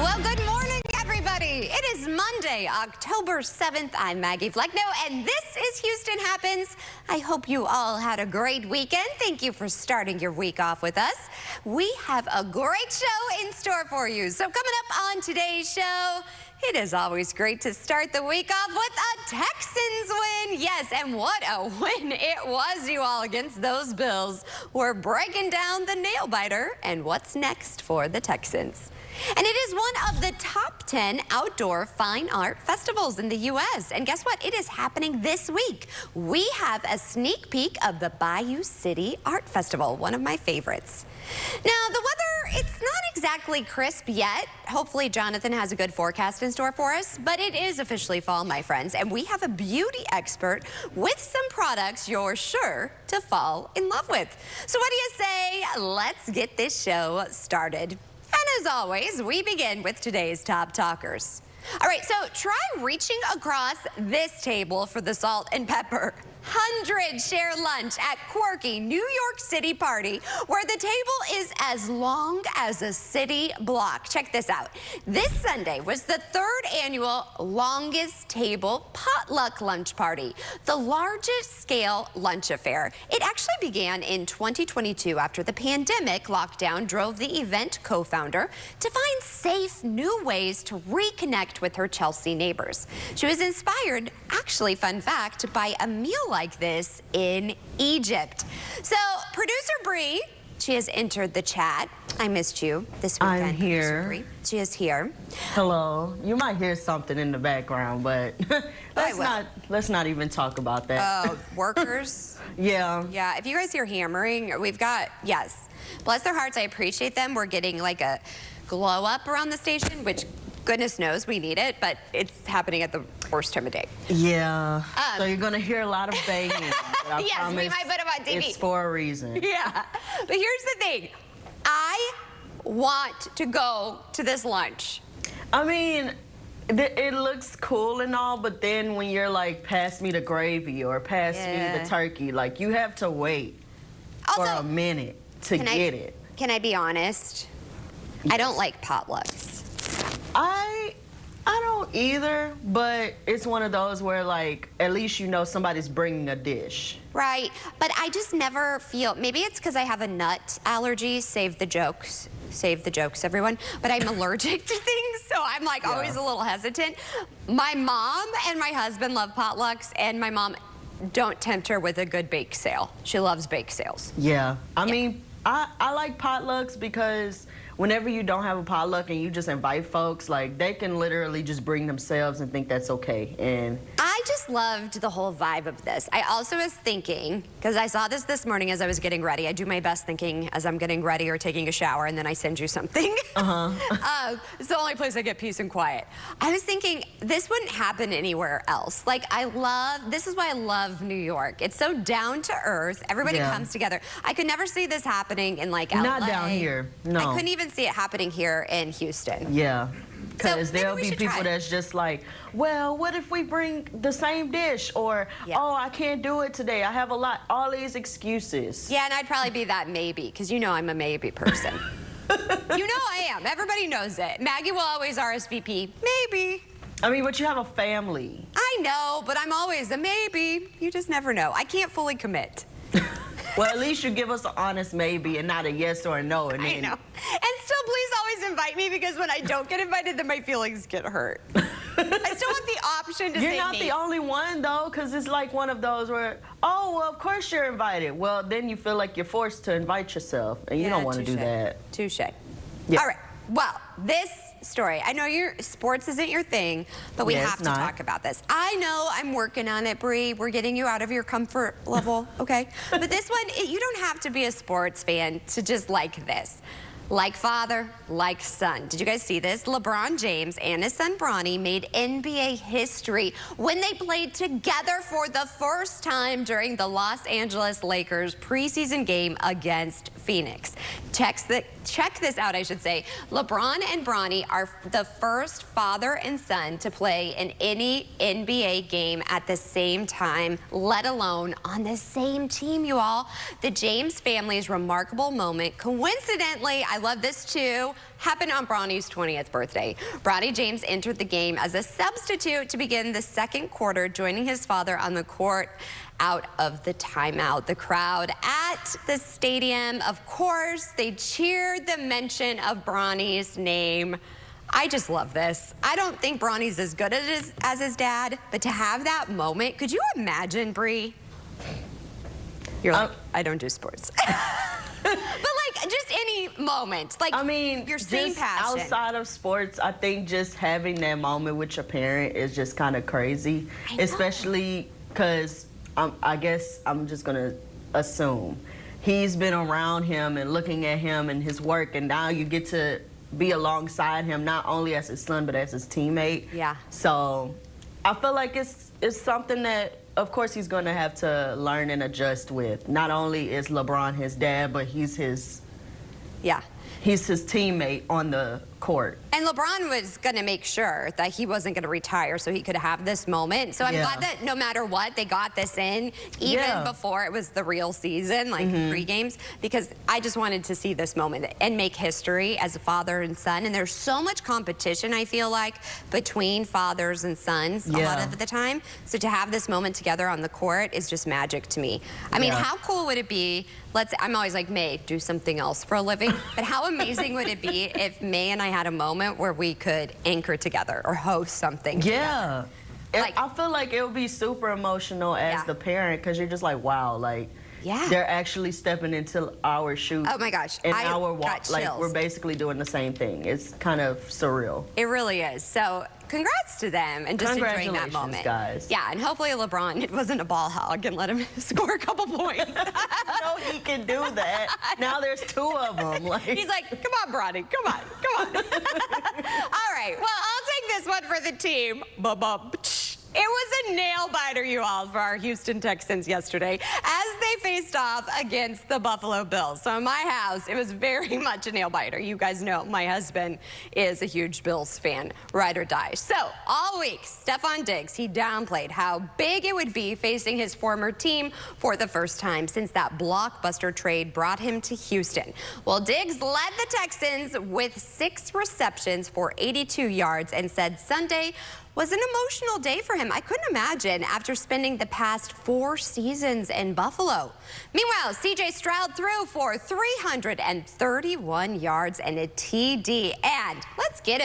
Well, good morning, everybody. It is Monday, October 7th. I'm Maggie Flecknoe, and this is Houston Happens. I hope you all had a great weekend. Thank you for starting your week off with us. We have a great show in store for you. So coming up on today's show, it is always great to start the week off with a Texans win. Yes, and what a win it was, you all, against those Bills. We're breaking down the nail biter and what's next for the Texans. And it is one of the top 10 outdoor fine art festivals in the U.S. And guess what? It is happening this week. We have a sneak peek of the Bayou City Art Festival, one of my favorites. Now, the weather, it's not exactly crisp yet. Hopefully, Jonathan has a good forecast in store for us. But it is officially fall, my friends. And we have a beauty expert with some products you're sure to fall in love with. So what do you say? Let's get this show started. And as always, we begin with today's top talkers. All right, so try reaching across this table for the salt and pepper. 100 share lunch at quirky New York City party where the table is as long as a city block. Check this out. This Sunday was the 3rd annual longest table potluck lunch party, the largest scale lunch affair. It actually began in 2022 after the pandemic lockdown drove the event co-founder to find safe new ways to reconnect with her Chelsea neighbors. She was inspired, actually, fun fact, by a meal like this in Egypt. So producer Bree, she has entered the chat. I missed you this weekend. I'm here. She is here. Hello. You might hear something in the background, but let's not even talk about that. Oh, workers? Yeah. Yeah, if you guys hear hammering, we've got, yes, bless their hearts, I appreciate them. We're getting like a glow up around the station, which goodness knows we need it, but it's happening at the worst time of day. Yeah. So you're going to hear a lot of banging. Yes, we might put them on TV. It's for a reason. Yeah. But here's the thing. I want to go to this lunch. I mean, it looks cool and all, but then when you're like, pass me the gravy or pass me the turkey, like you have to wait for a minute to get it. Can I be honest? Yes. I don't like potlucks. I don't either, but it's one of those where, like, at least you know somebody's bringing a dish. Right, but I just never feel, maybe it's because I have a nut allergy, save the jokes, everyone, but I'm allergic to things, so I'm like always a little hesitant. My mom and my husband love potlucks, and my mom, don't tempt her with a good bake sale. She loves bake sales. Yeah, I mean, I like potlucks because whenever you don't have a potluck and you just invite folks, like, they can literally just bring themselves and think that's okay. And I just loved the whole vibe of this. I also was thinking, because I saw this morning as I was getting ready. I do my best thinking as I'm getting ready or taking a shower, and then I send you something. It's the only place I get peace and quiet. I was thinking this wouldn't happen anywhere else. Like, this is why I love New York. It's so down to earth. Everybody comes together. I could never see this happening in, like, LA. Not down here, no. I couldn't even see it happening here in Houston. Yeah. Because there'll be people try. that's just like, well, what if we bring the same dish? Or, oh, I can't do it today. I have all these excuses. Yeah, and I'd probably be that maybe, because you know I'm a maybe person. You know I am. Everybody knows it. Maggie will always RSVP. Maybe. I mean, but you have a family. I know, but I'm always a maybe. You just never know. I can't fully commit. Well, at least you give us an honest maybe and not a yes or a no. And I know. And still, please always invite me, because when I don't get invited, then my feelings get hurt. I still want the option to say You're not the only one, though, because it's like one of those where, oh, well, of course you're invited. Well, then you feel like you're forced to invite yourself, and you don't want to do that. Touche. Yeah. All right. Well, this story, I know sports isn't your thing, but we have to talk about this. I know I'm working on it, Bree. We're getting you out of your comfort level, okay? But this one, you don't have to be a sports fan to just like this. Like father, like son. Did you guys see this? LeBron James and his son Bronny made NBA history when they played together for the first time during the Los Angeles Lakers preseason game against Phoenix. Check this out, I should say. LeBron and Bronny are the first father and son to play in any NBA game at the same time, let alone on the same team, you all. The James family's remarkable moment, coincidentally, I love this too. Happened on Bronny's 20th birthday. Bronny James entered the game as a substitute to begin the second quarter, joining his father on the court out of the timeout. The crowd at the stadium, of course, they cheered the mention of Bronny's name. I just love this. I don't think Bronny's as good as his dad, but to have that moment, could you imagine, Bree? You're like, I don't do sports. But like, just any moment. Like, I mean, your same just passion. outside of sports, I think just having that moment with your parent is just kind of crazy. Especially because I guess I'm just going to assume he's been around him and looking at him and his work, and now you get to be alongside him, not only as his son, but as his teammate. Yeah. So I feel like it's something that, of course, he's going to have to learn and adjust with. Not only is LeBron his dad, but he's his teammate on the court. And LeBron was going to make sure that he wasn't going to retire so he could have this moment. So I'm glad that no matter what, they got this in, even before it was the real season, like pre-games, because I just wanted to see this moment and make history as a father and son. And there's so much competition, I feel like, between fathers and sons a lot of the time. So to have this moment together on the court is just magic to me. I mean, how cool would it be? I'm always like, May, do something else for a living. But how amazing would it be if May and I had a moment where we could anchor together or host something together? Like, I feel like it would be super emotional as the parent, because you're just like, wow, like, they're actually stepping into our shoes. Oh my gosh. And our walk, like, we're basically doing the same thing. It's kind of surreal. It really is. So congrats to them and just enjoying that moment. Guys. Yeah, and hopefully LeBron, it wasn't a ball hog and let him score a couple points. No, he can do that. Now there's two of them. Like. He's like, come on, Bronny, come on, come on. All right, well, I'll take this one for the team. It was a nail biter, you all, for our Houston Texans yesterday as they faced off against the Buffalo Bills. So in my house, it was very much a nail biter. You guys know my husband is a huge Bills fan, ride or die. So all week, Stefon Diggs, he downplayed how big it would be facing his former team for the first time since that blockbuster trade brought him to Houston. Well, Diggs led the Texans with 6 receptions for 82 yards and said Sunday was an emotional day for him. I couldn't imagine after spending the past 4 seasons in Buffalo. Meanwhile, C.J. Stroud threw for 331 yards and a TD. And let's give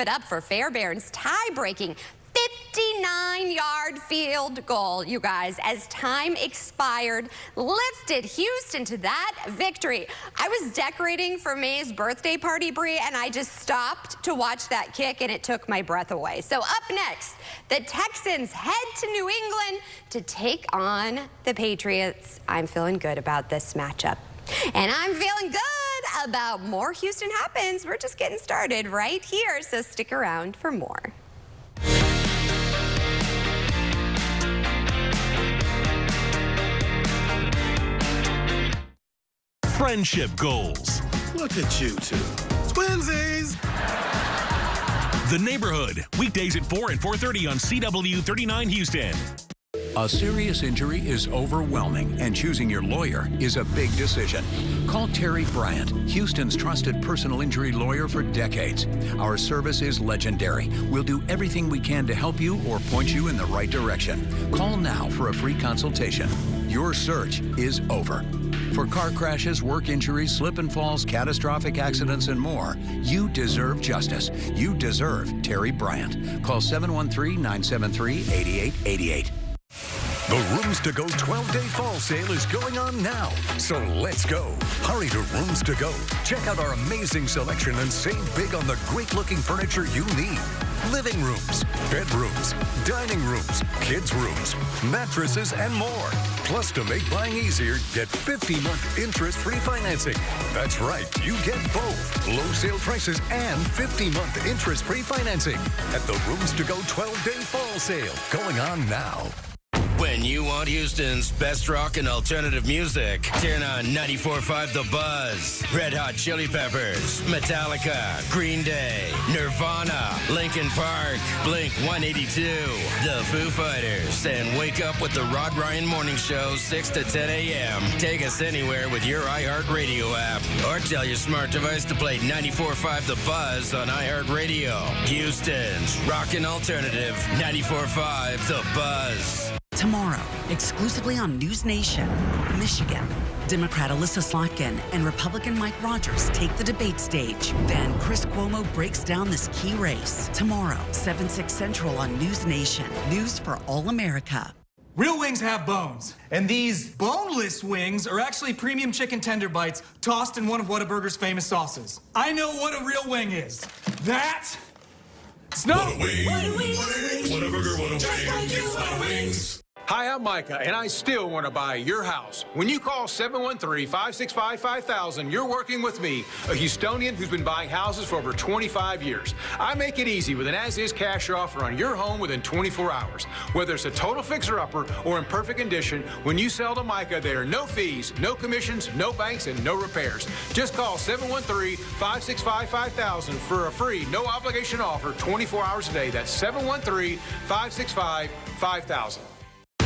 it up for Fairbairn's tie-breaking 59-yard field goal, you guys, as time expired, lifted Houston to that victory. I was decorating for May's birthday party, Bree, and I just stopped to watch that kick, and it took my breath away. So up next, the Texans head to New England to take on the Patriots. I'm feeling good about this matchup. And I'm feeling good about more Houston Happens. We're just getting started right here, so stick around for more. Friendship goals. Look at you two. Twinsies! The Neighborhood. Weekdays at 4 and 4:30 on CW 39 Houston. A serious injury is overwhelming, and choosing your lawyer is a big decision. Call Terry Bryant, Houston's trusted personal injury lawyer for decades. Our service is legendary. We'll do everything we can to help you or point you in the right direction. Call now for a free consultation. Your search is over. For car crashes, work injuries, slip and falls, catastrophic accidents, and more, you deserve justice. You deserve Terry Bryant. Call 713-973-8888. The Rooms to Go 12-day fall sale is going on now. So let's go. Hurry to Rooms to Go. Check out our amazing selection and save big on the great-looking furniture you need. Living rooms, bedrooms, dining rooms, kids' rooms, mattresses, and more. Plus, to make buying easier, get 50-month interest-free financing. That's right, you get both. Low sale prices and 50-month interest-free financing at the Rooms to Go 12-day fall sale going on now. When you want Houston's best rock and alternative music, turn on 94.5 The Buzz. Red Hot Chili Peppers, Metallica, Green Day, Nirvana, Linkin Park, Blink 182, The Foo Fighters, and wake up with the Rod Ryan Morning Show, 6 to 10 a.m. Take us anywhere with your iHeartRadio app, or tell your smart device to play 94.5 The Buzz on iHeartRadio. Houston's rockin' alternative, 94.5 The Buzz. Tomorrow, exclusively on News Nation, Michigan. Democrat Alyssa Slotkin and Republican Mike Rogers take the debate stage. Then Chris Cuomo breaks down this key race. Tomorrow, 7/6 Central on News Nation. News for all America. Real wings have bones, and these boneless wings are actually premium chicken tender bites tossed in one of Whataburger's famous sauces. I know what a real wing is. That's no. Whataburger, Whataburger wings. Hi, I'm Micah, and I still want to buy your house. When you call 713-565-5000, you're working with me, a Houstonian who's been buying houses for over 25 years. I make it easy with an as-is cash offer on your home within 24 hours. Whether it's a total fixer-upper or in perfect condition, when you sell to Micah, there are no fees, no commissions, no banks, and no repairs. Just call 713-565-5000 for a free, no-obligation offer 24 hours a day. That's 713-565-5000.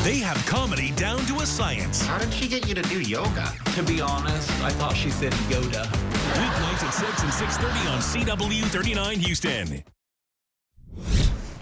They have comedy down to a science. How did she get you to do yoga? To be honest, I thought she said Yoda. Weeknights at 6 and 6:30 on CW 39 Houston.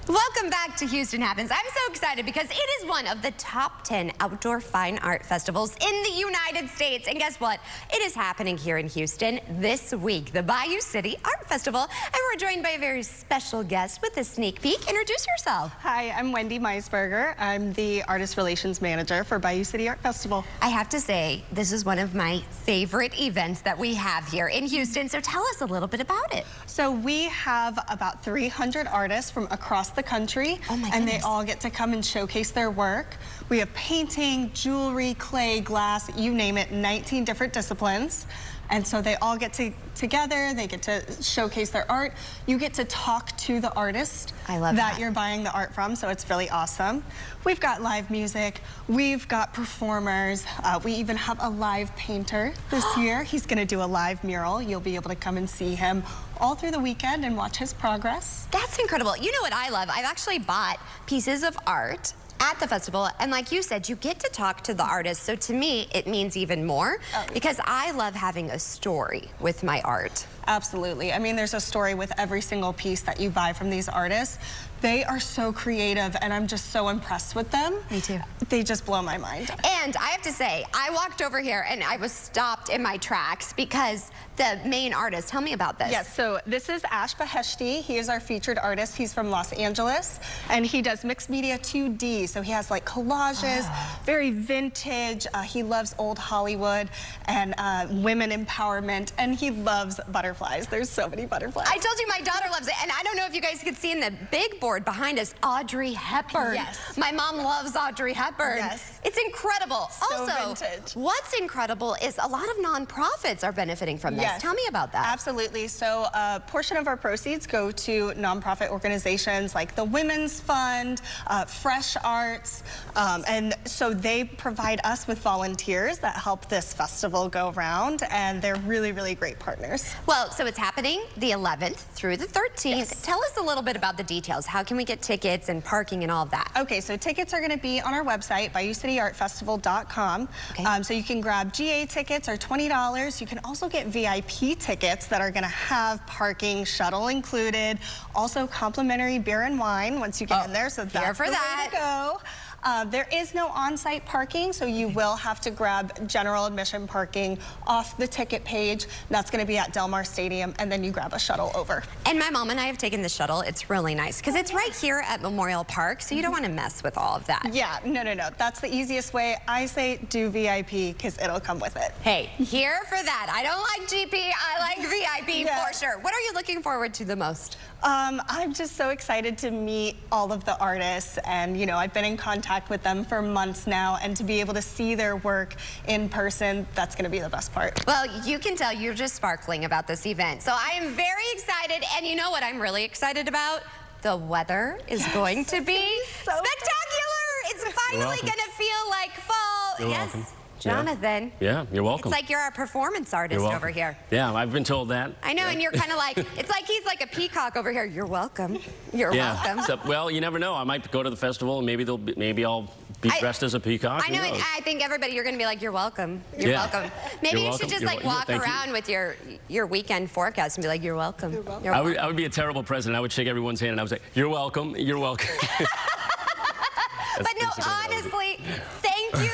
Welcome back to Houston Happens. I'm so excited because it is one of the top 10 outdoor fine art festivals in the United States. And guess what? It is happening here in Houston this week, the Bayou City Art Festival. And we're joined by a very special guest with a sneak peek. Introduce yourself. Hi, I'm Wendy Meisberger. I'm the Artist Relations Manager for Bayou City Art Festival. I have to say, this is one of my favorite events that we have here in Houston. So tell us a little bit about it. So we have about 300 artists from across the country, and they all get to come and showcase their work. We have painting, jewelry, clay, glass, you name it, 19 different disciplines. And so they all get together, they get to showcase their art. You get to talk to the artist that you're buying the art from, so it's really awesome. We've got live music, we've got performers, we even have a live painter this year. He's gonna do a live mural. You'll be able to come and see him all through the weekend and watch his progress. That's incredible. You know what I love? I've actually bought pieces of art at the festival, and like you said, you get to talk to the artist. So to me, it means even more because I love having a story with my art. Absolutely. I mean, there's a story with every single piece that you buy from these artists. They are so creative, and I'm just so impressed with them. Me too. They just blow my mind. And I have to say, I walked over here and I was stopped in my tracks because the main artist, tell me about this. Yes, so this is Ash Beheshti. He is our featured artist. He's from Los Angeles, and he does mixed media 2D. So he has like collages, very vintage. He loves old Hollywood and women empowerment, and he loves butterflies. There's so many butterflies. I told you my daughter loves it, and I don't know if you guys could see in the big board behind us, Audrey Hepburn. Yes. My mom loves Audrey Hepburn. Yes. It's incredible. So also, vintage. What's incredible is a lot of nonprofits are benefiting from this. Yes. Tell me about that. Absolutely. So a portion of our proceeds go to nonprofit organizations like the Women's Fund, Fresh Arts, and so they provide us with volunteers that help this festival go round, and they're really, really great partners. Well, so it's happening the 11th through the 13th. Yes. Tell us a little bit about the details. How can we get tickets and parking and all of that? Okay, so tickets are going to be on our website, BayouCityArtFestival.com. Okay. So you can grab GA tickets, are $20. You can also get VIP tickets that are going to have parking, shuttle included, also complimentary beer and wine once you get in there. So that's for the that. way to go. There is no on-site parking, so you will have to grab general admission parking off the ticket page. That's going to be at Del Mar Stadium, and then you grab a shuttle over. And my mom and I have taken the shuttle. It's really nice because it's right here at Memorial Park, so you don't want to mess with all of that. Yeah, no. That's the easiest way. I say do VIP because it'll come with it. Hey, here for that. I don't like GP, I like VIP for sure. What are you looking forward to the most? I'm just so excited to meet all of the artists, and you know, I've been in contact with them for months now, and to be able to see their work in person, that's going to be the best part. Well, you can tell you're just sparkling about this event, so I am very excited. And you know what I'm really excited about? The weather is going to be so spectacular. It's finally going to feel like fall. You're welcome. Jonathan. Yeah, you're welcome. It's like you're our performance artist over here. Yeah, I've been told that. I know, and you're kind of like, it's like he's like a peacock over here. You're welcome. You're welcome. So, well, you never know. I might go to the festival and maybe I'll be dressed as a peacock. I know, and I think everybody, you're going to be like, you're welcome. You're welcome. Maybe you should just like walk around with your weekend forecast and be like, you're welcome. You're welcome. I would be a terrible president. I would shake everyone's hand and I would say, you're welcome. You're welcome. But no, honestly, thank you.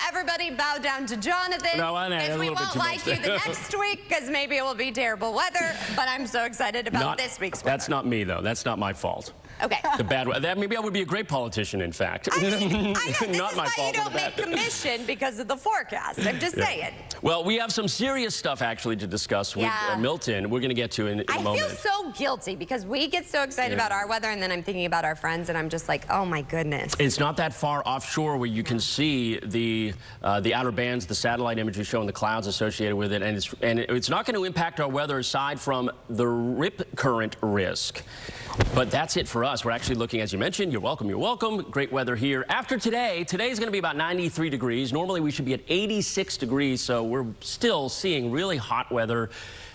Everybody bow down to Jonathan. No, I know. Because we won't like you the next week because maybe it will be terrible weather. But I'm so excited about this week's weather. That's not me, though. That's not my fault. Okay. The bad weather. Maybe I would be a great politician, in fact. I know, this not is my why fault you don't make commission because of the forecast. I'm just saying. Well, we have some serious stuff, actually, to discuss with Milton. We're going to get to in a moment. I feel so guilty because we get so excited about our weather, and then I'm thinking about our friends, and I'm just like, oh, my goodness. It's not that far offshore where you can see the outer bands, the satellite imagery showing the clouds associated with it, and it's not going to impact our weather aside from the rip current risk. But that's it for us. We're actually looking, as you mentioned, you're welcome, great weather here. After today's going to be about 93 degrees. Normally we should be at 86 degrees, so we're still seeing really hot weather,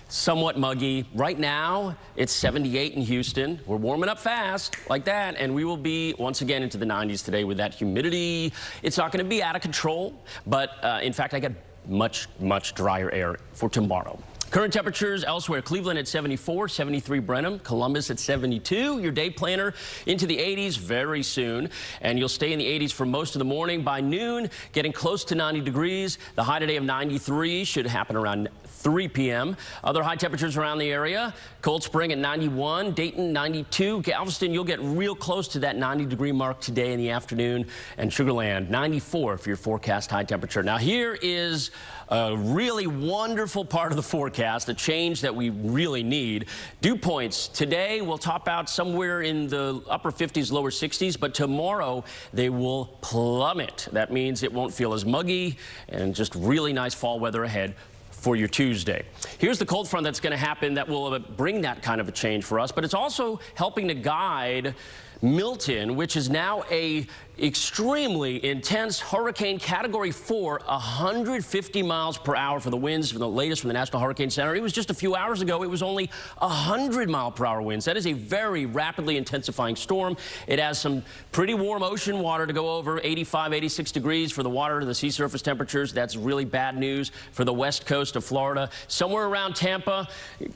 somewhat muggy. Right now, it's 78 in Houston. We're warming up fast, like that, and we will be once again into the 90s today with that humidity. It's not going to be out of control, but in fact, I got much, much drier air for tomorrow. Current temperatures elsewhere: Cleveland at 74, 73 Brenham, Columbus at 72. Your day planner into the 80s very soon, and you'll stay in the 80s for most of the morning. By noon, getting close to 90 degrees. The high today of 93 should happen around 3 p.m. Other high temperatures around the area: Cold Spring at 91, Dayton 92, Galveston, you'll get real close to that 90-degree mark today in the afternoon, and Sugar Land 94 for your forecast high temperature. Now here is a really wonderful part of the forecast, a change that we really need. Dew points today will top out somewhere in the upper 50s, lower 60s, but tomorrow they will plummet. That means it won't feel as muggy, and just really nice fall weather ahead for your Tuesday. Here's the cold front that's going to happen that will bring that kind of a change for us, but it's also helping to guide Milton, which is now a extremely intense hurricane category 4, 150 miles per hour for the winds, for the latest from the National Hurricane Center. It was just a few hours ago, it was only 100 mile per hour winds. That is a very rapidly intensifying storm. It has some pretty warm ocean water to go over, 85, 86 degrees for the water, the sea surface temperatures. That's really bad news for the west coast of Florida. Somewhere around Tampa,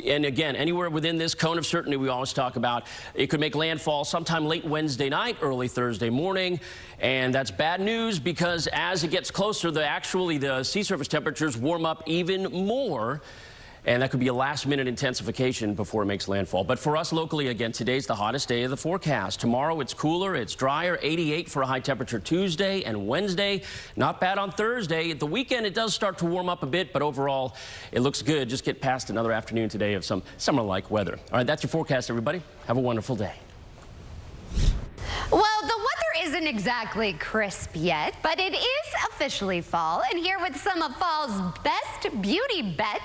and again, anywhere within this cone of certainty we always talk about, it could make landfall sometime late Wednesday night, early Thursday morning. And that's bad news because as it gets closer, the sea surface temperatures warm up even more. And that could be a last-minute intensification before it makes landfall. But for us locally, again, today's the hottest day of the forecast. Tomorrow, it's cooler, it's drier, 88 for a high temperature Tuesday and Wednesday. Not bad on Thursday. At the weekend, it does start to warm up a bit, but overall, it looks good. Just get past another afternoon today of some summer-like weather. All right, that's your forecast, everybody. Have a wonderful day. Well, the weather isn't exactly crisp yet, but it is officially fall. And here with some of fall's best beauty bets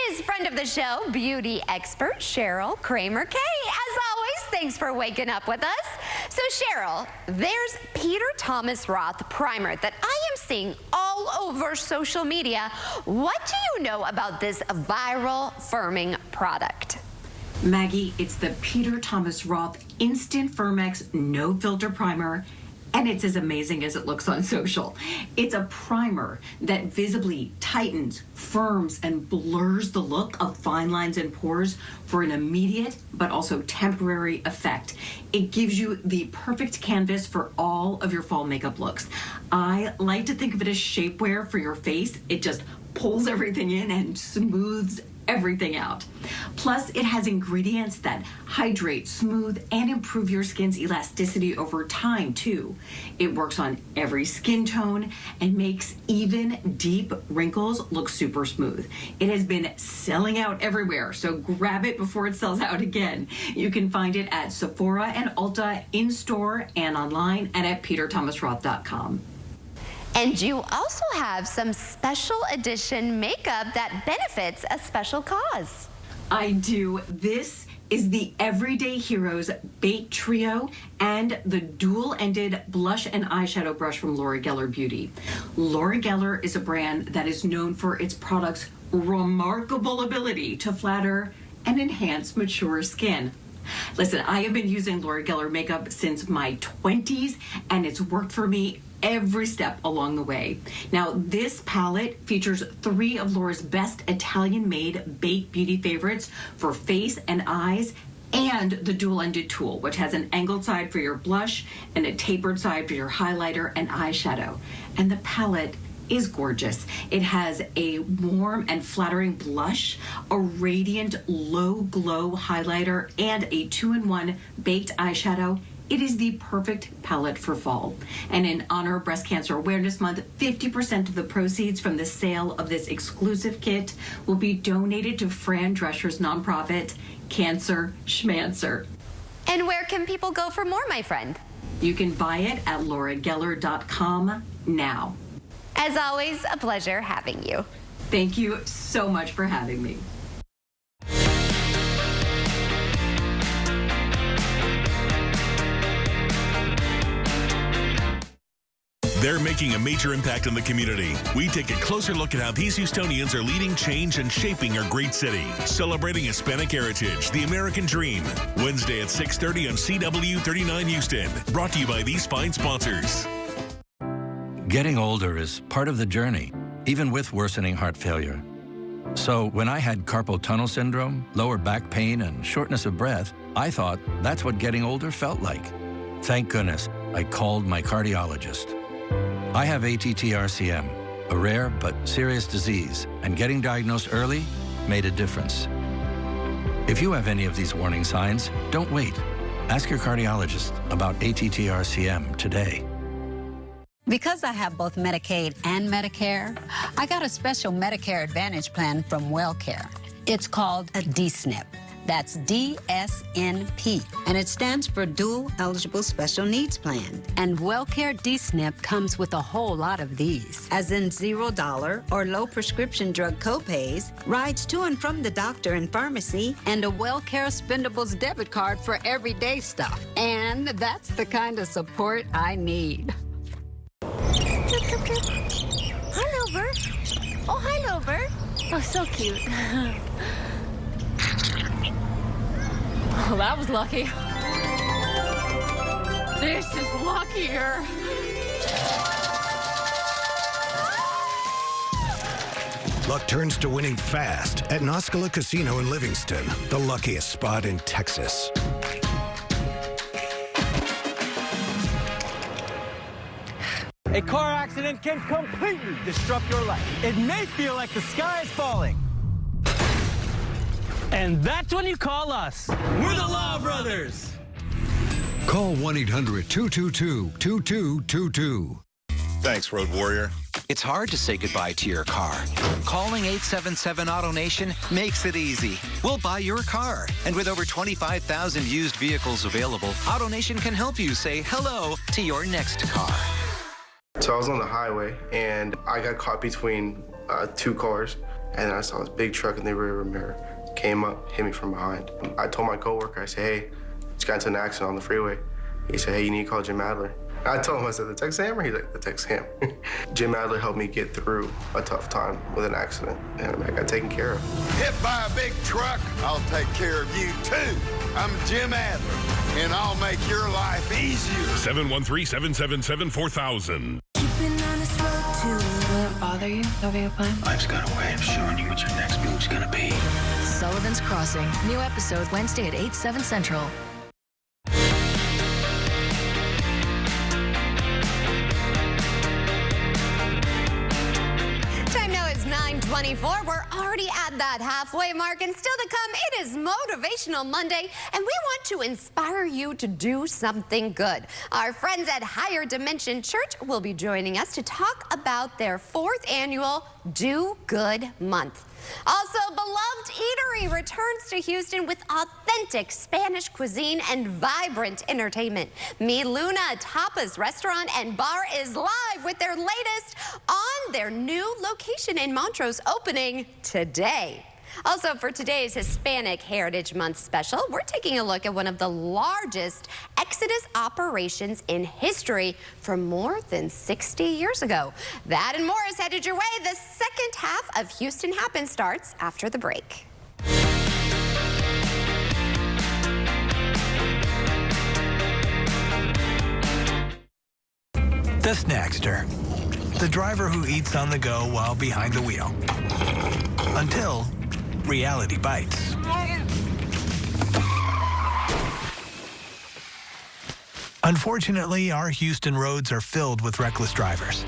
is friend of the show, beauty expert Cheryl Kramer-Kay. As always, thanks for waking up with us. So Cheryl, there's Peter Thomas Roth primer that I am seeing all over social media. What do you know about this viral firming product? Maggie, it's the Peter Thomas Roth Instant Firmex No Filter Primer, and it's as amazing as it looks on social. It's a primer that visibly tightens, firms, and blurs the look of fine lines and pores for an immediate but also temporary effect. It gives you the perfect canvas for all of your fall makeup looks. I like to think of it as shapewear for your face. It just pulls everything in and smooths everything out. Plus, it has ingredients that hydrate, smooth, and improve your skin's elasticity over time, too. It works on every skin tone and makes even deep wrinkles look super smooth. It has been selling out everywhere, so grab it before it sells out again. You can find it at Sephora and Ulta, in-store and online, and at peterthomasroth.com. And you also have some special edition makeup that benefits a special cause. I do. This is the Everyday Heroes Bake Trio and the dual-ended blush and eyeshadow brush from Laura Geller Beauty. Laura Geller is a brand that is known for its products' remarkable ability to flatter and enhance mature skin. Listen, I have been using Laura Geller makeup since my 20s, and it's worked for me every step along the way. Now, this palette features 3 of Laura's best Italian-made baked beauty favorites for face and eyes, and the dual-ended tool, which has an angled side for your blush and a tapered side for your highlighter and eyeshadow. And the palette is gorgeous. It has a warm and flattering blush, a radiant low glow highlighter, and a 2-in-1 baked eyeshadow. It is the perfect palette for fall. And in honor of Breast Cancer Awareness Month, 50% of the proceeds from the sale of this exclusive kit will be donated to Fran Drescher's nonprofit, Cancer Schmancer. And where can people go for more, my friend? You can buy it at laurageller.com now. As always, a pleasure having you. Thank you so much for having me. They're making a major impact on the community. We take a closer look at how these Houstonians are leading change and shaping our great city. Celebrating Hispanic heritage, the American dream. Wednesday at 6:30 on CW39 Houston. Brought to you by these fine sponsors. Getting older is part of the journey, even with worsening heart failure. So when I had carpal tunnel syndrome, lower back pain, and shortness of breath, I thought that's what getting older felt like. Thank goodness I called my cardiologist. I have ATTR-CM, a rare but serious disease, and getting diagnosed early made a difference. If you have any of these warning signs, don't wait. Ask your cardiologist about ATTR-CM today. Because I have both Medicaid and Medicare, I got a special Medicare Advantage plan from WellCare. It's called a DSNP. That's DSNP, and it stands for Dual Eligible Special Needs Plan. And WellCare DSNP comes with a whole lot of these, as in $0 or low prescription drug copays, rides to and from the doctor and pharmacy, and a WellCare Spendables debit card for everyday stuff. And that's the kind of support I need. Hi, Lobert. Oh, hi, Lobert. Oh, so cute. Oh, that was lucky. This is luckier. Luck turns to winning fast at Noscala Casino in Livingston, the luckiest spot in Texas. A car accident can completely disrupt your life. It may feel like the sky is falling. And that's when you call us. We're the Law Brothers. Call 1-800-222-2222. Thanks, Road Warrior. It's hard to say goodbye to your car. Calling 877 AutoNation makes it easy. We'll buy your car. And with over 25,000 used vehicles available, AutoNation can help you say hello to your next car. So I was on the highway, and I got caught between 2 cars, and I saw this big truck in the rear mirror. Came up, hit me from behind. I told my coworker, I said, hey, just got into an accident on the freeway. He said, hey, you need to call Jim Adler. I told him, I said, the Texas Hammer? He's like, the Texas Hammer. Jim Adler helped me get through a tough time with an accident, and I got taken care of. Hit by a big truck, I'll take care of you too. I'm Jim Adler, and I'll make your life easier. 713-777-4000. Will it bother you having a plan? Life's got a way of showing you what your next move's gonna be. Sullivan's Crossing. New episode Wednesday at 8, 7 Central. Time now is 9:24. We're already at that halfway mark, and still to come, it is Motivational Monday, and we want to inspire you to do something good. Our friends at Higher Dimension Church will be joining us to talk about their 4th annual Do Good Month. Also, Beloved Eatery returns to Houston with authentic Spanish cuisine and vibrant entertainment. Mi Luna Tapas Restaurant and Bar is live with their latest on their new location in Montrose, opening today. Also, for today's Hispanic Heritage Month special, we're taking a look at one of the largest Exodus operations in history from more than 60 years ago. That and more is headed your way. The second half of Houston Happens starts after the break. The Snackster. The driver who eats on the go while behind the wheel. Until reality bites. Unfortunately, our Houston roads are filled with reckless drivers.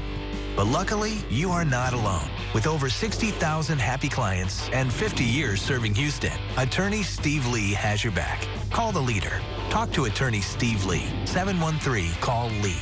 But luckily, you are not alone. With over 60,000 happy clients and 50 years serving Houston, Attorney Steve Lee has your back. Call the leader. Talk to Attorney Steve Lee. 713-CALL-LEE.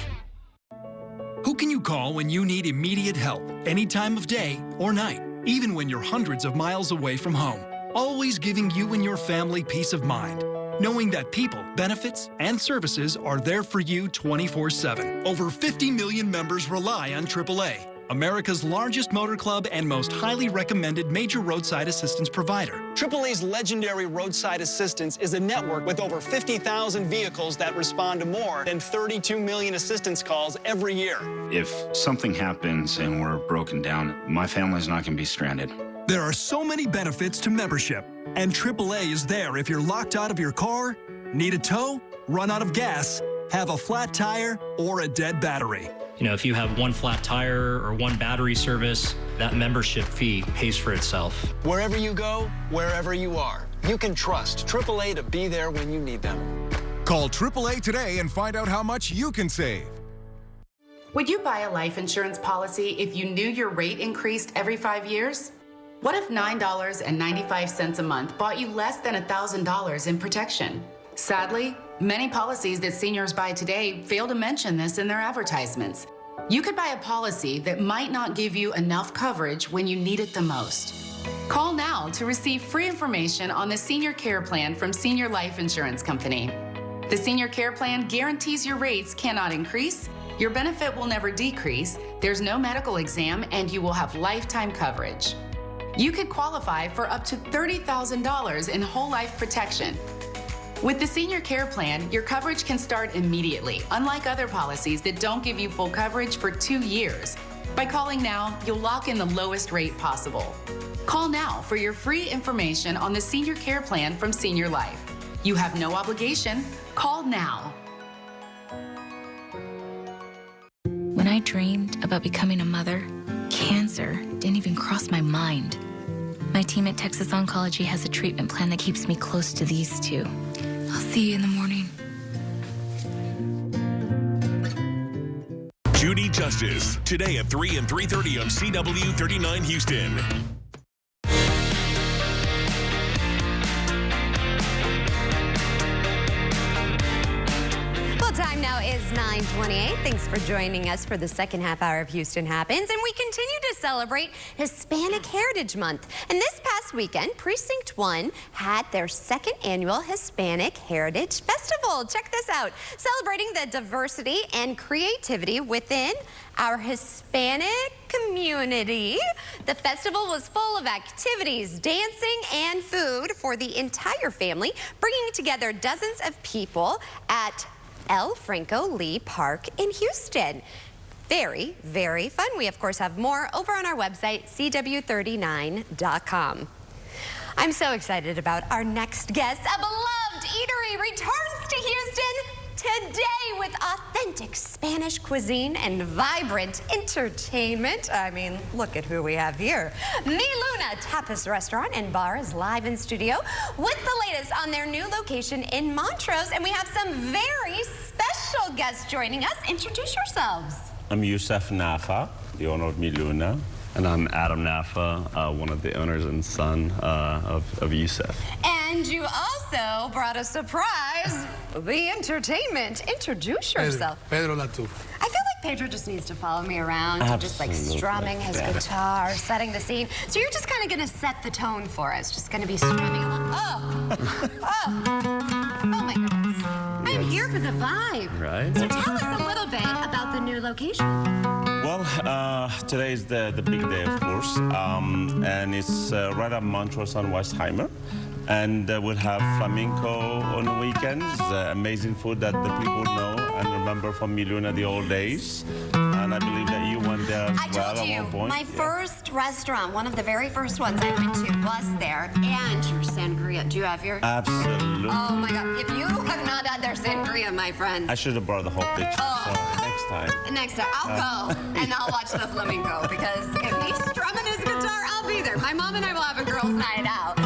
Who can you call when you need immediate help, any time of day or night, even when you're hundreds of miles away from home? Always giving you and your family peace of mind, knowing that people, benefits, and services are there for you 24/7. Over 50 million members rely on AAA, America's largest motor club and most highly recommended major roadside assistance provider. AAA's legendary roadside assistance is a network with over 50,000 vehicles that respond to more than 32 million assistance calls every year. If something happens and we're broken down, my family's not going to be stranded. There are so many benefits to membership, and AAA is there if you're locked out of your car, need a tow, run out of gas, have a flat tire, or a dead battery. You know, if you have one flat tire or one battery service, that membership fee pays for itself. Wherever you go, wherever you are, you can trust AAA to be there when you need them. Call AAA today and find out how much you can save. Would you buy a life insurance policy if you knew your rate increased every 5 years? What if $9.95 a month bought you less than $1,000 in protection? Sadly, many policies that seniors buy today fail to mention this in their advertisements. You could buy a policy that might not give you enough coverage when you need it the most. Call now to receive free information on the Senior Care Plan from Senior Life Insurance Company. The Senior Care Plan guarantees your rates cannot increase, your benefit will never decrease, there's no medical exam, and you will have lifetime coverage. You could qualify for up to $30,000 in whole life protection. With the Senior Care Plan, your coverage can start immediately, unlike other policies that don't give you full coverage for 2 years. By calling now, you'll lock in the lowest rate possible. Call now for your free information on the Senior Care Plan from Senior Life. You have no obligation. Call now. When I dreamed about becoming a mother, cancer didn't even cross my mind. My team at Texas Oncology has a treatment plan that keeps me close to these two. I'll see you in the morning. Judy Justice, today at 3 and 3:30 on CW 39 Houston. Time now is 9:28. Thanks for joining us for the second half hour of Houston Happens. And we continue to celebrate Hispanic Heritage Month. And this past weekend, Precinct 1 had their second annual Hispanic Heritage Festival. Check this out. Celebrating the diversity and creativity within our Hispanic community. The festival was full of activities, dancing, and food for the entire family, bringing together dozens of people at L. Franco Lee Park in Houston. Very, very fun. We, of course, have more over on our website, CW39.com. I'm so excited about our next guest. A beloved eatery returns to Houston today with authentic Spanish cuisine and vibrant entertainment. I mean, look at who we have here. Mi Luna Tapas Restaurant and Bar is live in studio with the latest on their new location in Montrose. And we have some very special guests joining us. Introduce yourselves. I'm Yusef Nafa, the owner of Mi Luna. And I'm Adam Nafa, one of the owners and son of Yusef. And you also brought a surprise, the entertainment. Introduce yourself. Pedro Latuf. I feel like Pedro just needs to follow me around, just like strumming his guitar, setting the scene. So you're just kind of going to set the tone for us, just going to be strumming along. Oh my goodness. I'm here for the vibe. Right. So tell us a little bit about the new location. Well, today is the big day, of course, and it's right at Montrose on Westheimer. And we'll have flamenco on the weekends, amazing food that the people know and remember from Mi Luna the old days. And I believe that you went there as well at one point. My first restaurant, one of the very first ones I went to was there, and your sangria. Do you have your? Absolutely. Oh my God, if you have not had their sangria, my friends. I should have brought the whole picture, so next time. Next time, I'll go and I'll watch the flamenco, because if he's strumming his guitar, I'll be there. My mom and I will have a girls' night out.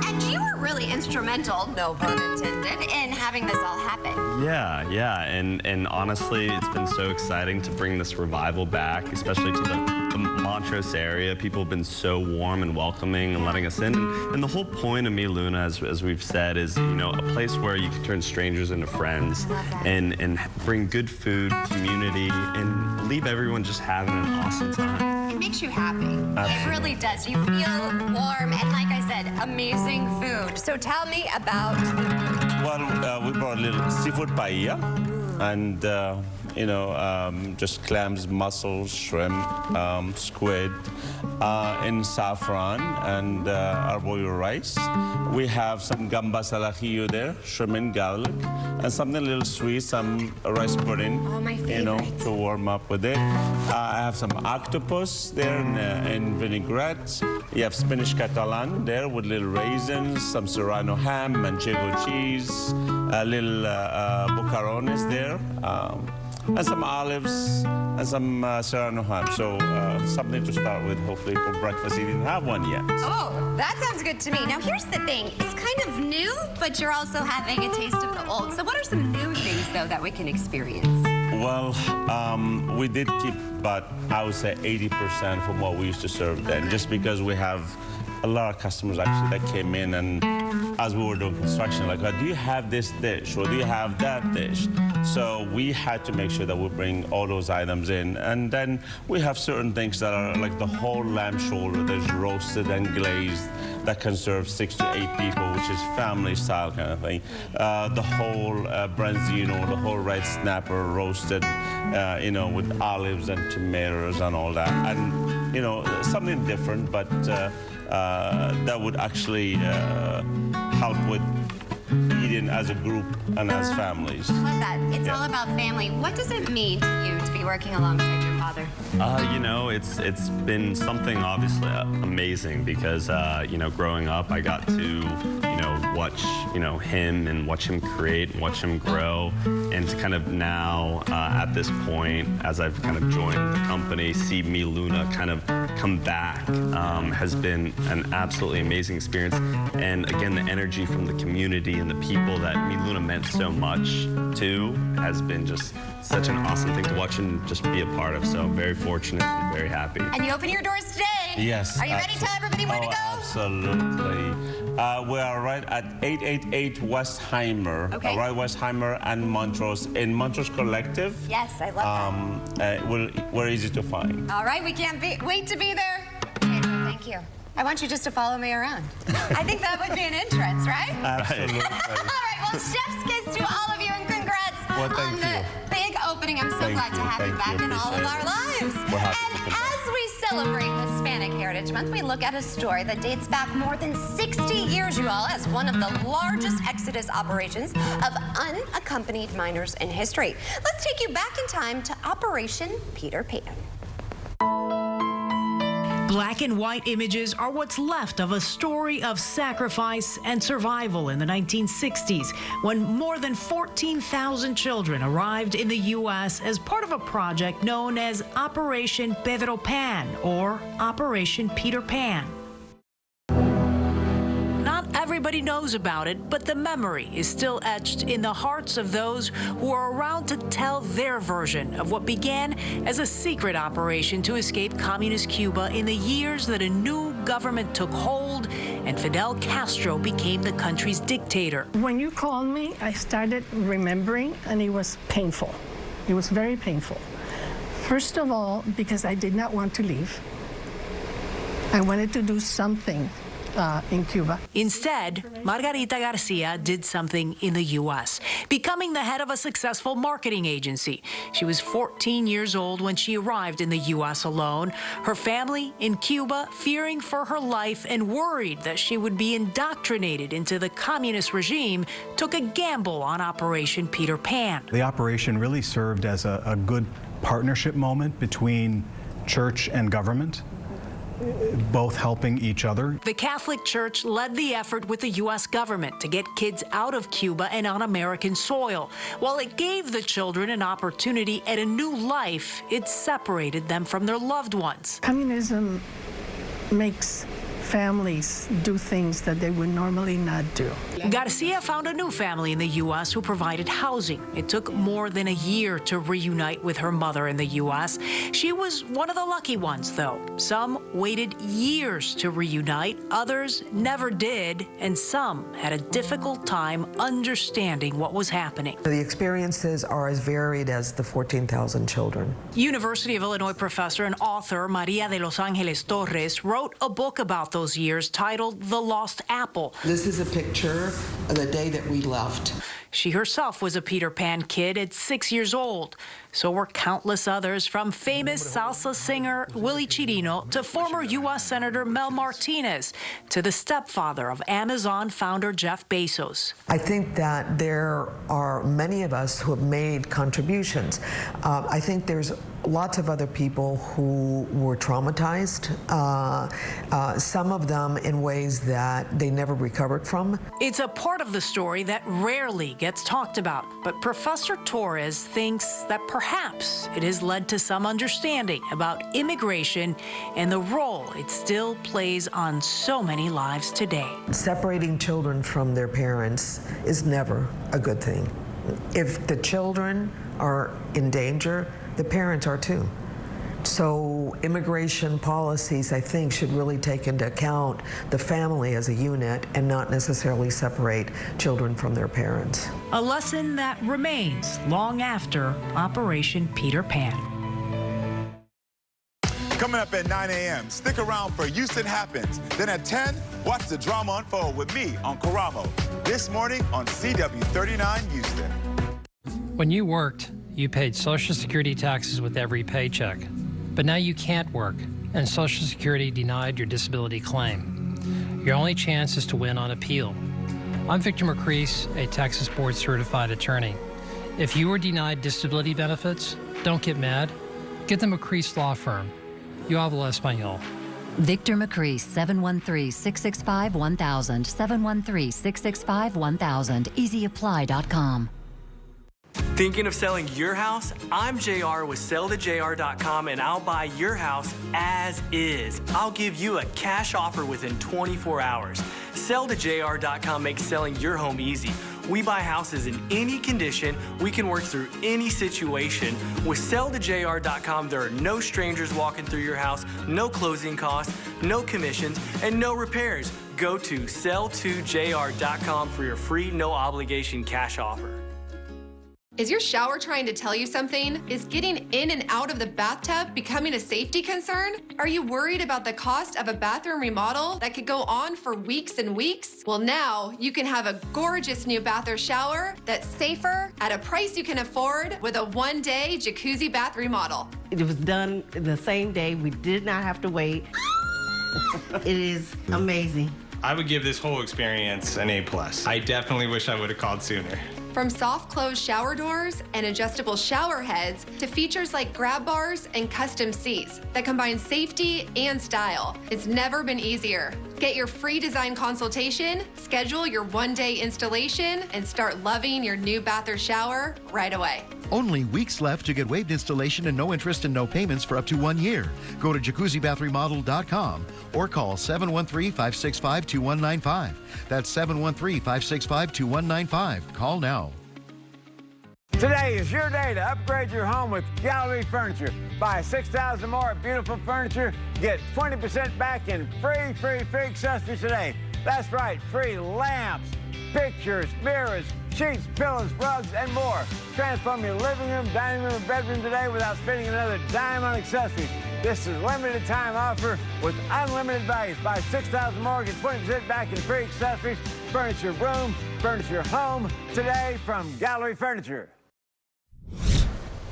And you were really instrumental, no pun intended, in having this all happen. Yeah, and honestly, it's been so exciting to bring this revival back, especially to the Montrose area. People have been so warm and welcoming and letting us in. And the whole point of Mi Luna, as we've said, is, you know, a place where you can turn strangers into friends and bring good food, community, and leave everyone just having an awesome time. It makes you happy. Absolutely. It really does. You feel warm, and like I said, amazing food. So tell me about... Well, we brought a little seafood paella, and you know, just clams, mussels, shrimp, squid, in saffron, and arborio rice. We have some gambas al ajillo there, shrimp and garlic, and something a little sweet, some rice pudding, you know, to warm up with it. I have some octopus there in vinaigrette. You have spinach catalan there with little raisins, some serrano ham, manchego cheese, a little bocarones there, and some olives and some serrano ham. So something to start with, hopefully, for breakfast. You didn't have one yet. Oh, that sounds good to me. Now, here's the thing. It's kind of new, but you're also having a taste of the old. So what are some new things, though, that we can experience? Well, we did keep about, I would say, 80% from what we used to serve then, just because we have a lot of customers actually that came in, and as we were doing construction, like, do you have this dish or do you have that dish? So we had to make sure that we bring all those items in. And then we have certain things that are like the whole lamb shoulder. There's roasted and glazed that can serve 6 to 8 people, which is family style kind of thing. The whole branzino, the whole red snapper roasted, you know, with olives and tomatoes and all that. And, you know, something different, but that would actually help with eating as a group and as families. I love that. It's all about family. What does it mean to you to be working alongside your father? You know, it's been something obviously amazing because, you know, growing up, I got to, you know, watch, you know, him and watch him create, watch him grow. And to kind of now, at this point, as I've kind of joined the company, see Mi Luna kind of come back has been an absolutely amazing experience. And again, the energy from the community and the people that Mi Luna meant so much to has been just such an awesome thing to watch and just be a part of. So I'm very fortunate and very happy. And you open your doors today. Yes. Are you ready to tell everybody where to go? Absolutely. We are right at 888 Westheimer. Okay. Right, Westheimer and Montrose in Montrose Collective. Yes, I love that. We're easy to find. All right, we can't wait to be there. Pedro, thank you. I want you just to follow me around. I think that would be an entrance, right? Absolutely. All right, well, chef's kiss to all of you, and congrats on the big opening. I'm so glad to have you back in all of our lives. And as we celebrate Hispanic Heritage Month, we look at a story that dates back more than 60 years, you all, as one of the largest exodus operations of unaccompanied minors in history. Let's take you back in time to Operation Peter Pan. Black and white images are what's left of a story of sacrifice and survival in the 1960s, when more than 14,000 children arrived in the U.S. as part of a project known as Operation Pedro Pan, or Operation Peter Pan. Everybody knows about it, but the memory is still etched in the hearts of those who are around to tell their version of what began as a secret operation to escape communist Cuba in the years that a new government took hold and Fidel Castro became the country's dictator. When you called me, I started remembering, and it was painful. It was very painful. First of all, because I did not want to leave. I wanted to do something in Cuba. Instead, Margarita Garcia did something in the U.S., becoming the head of a successful marketing agency. She was 14 years old when she arrived in the U.S. alone, her family in Cuba fearing for her life and worried that she would be indoctrinated into the communist regime, took a gamble on Operation Peter Pan. The operation really served as a good partnership moment between church and government, both helping each other. The Catholic Church led the effort with the U.S. government to get kids out of Cuba and on American soil. While it gave the children an opportunity at a new life, it separated them from their loved ones. Communism makes families do things that they would normally not do. Garcia found a new family in the U.S. who provided housing. It took more than a year to reunite with her mother in the U.S. She was one of the lucky ones, though. Some waited years to reunite, others never did, and some had a difficult time understanding what was happening. The experiences are as varied as the 14,000 children. University of Illinois professor and author Maria de Los Angeles Torres wrote a book about those years titled The Lost Apple. This is a picture of the day that we left. She herself was a Peter Pan kid at 6 years old. So were countless others, from famous salsa singer Willie Chirino to former U.S. Senator Mel Martinez to the stepfather of Amazon founder Jeff Bezos. I think that there are many of us who have made contributions. I think there's lots of other people who were traumatized, some of them in ways that they never recovered from. It's a part of the story that rarely gets talked about, but Professor Torres thinks that perhaps it has led to some understanding about immigration and the role it still plays on so many lives today. Separating children from their parents is never a good thing. If the children are in danger, the parents are too. So immigration policies, I think, should really take into account the family as a unit and not necessarily separate children from their parents. A lesson that remains long after Operation Peter Pan. Coming up at 9 a.m., stick around for Houston Happens. Then at 10, watch the drama unfold with me on Karamo. This morning on CW39 Houston. When you worked, you paid Social Security taxes with every paycheck. But now you can't work, and Social Security denied your disability claim. Your only chance is to win on appeal. I'm Victor McCrease, a Texas Board Certified Attorney. If you were denied disability benefits, don't get mad. Get the McCrease Law Firm. Yo hablo español. Victor McCrease, 713-665-1000, 713-665-1000, easyapply.com. Thinking of selling your house? I'm JR with sellthejr.com, and I'll buy your house as is. I'll give you a cash offer within 24 hours. Sellthejr.com makes selling your home easy. We buy houses in any condition. We can work through any situation. With sellthejr.com, there are no strangers walking through your house, no closing costs, no commissions, and no repairs. Go to sell2jr.com for your free, no obligation cash offer. Is your shower trying to tell you something? Is getting in and out of the bathtub becoming a safety concern? Are you worried about the cost of a bathroom remodel that could go on for weeks and weeks? Well, now you can have a gorgeous new bath or shower that's safer at a price you can afford with a one-day jacuzzi bath remodel. It was done the same day. We did not have to wait. It is amazing. I would give this whole experience an A+. I definitely wish I would have called sooner. From soft close shower doors and adjustable shower heads to features like grab bars and custom seats that combine safety and style, it's never been easier. Get your free design consultation, schedule your one-day installation, and start loving your new bath or shower right away. Only weeks left to get waived installation and no interest and no payments for up to 1 year. Go to jacuzzibathremodel.com or call 713-565-2195. That's 713-565-2195. Call now. Today is your day to upgrade your home with Gallery Furniture. Buy $6,000 more beautiful furniture, get 20% back in free accessories today. That's right, free lamps, pictures, mirrors, sheets, pillows, rugs, and more. Transform your living room, dining room, and bedroom today without spending another dime on accessories. This is a limited time offer with unlimited values. Buy 6,000 more, get 20% back in free accessories. Furnish your room, furnish your home today from Gallery Furniture.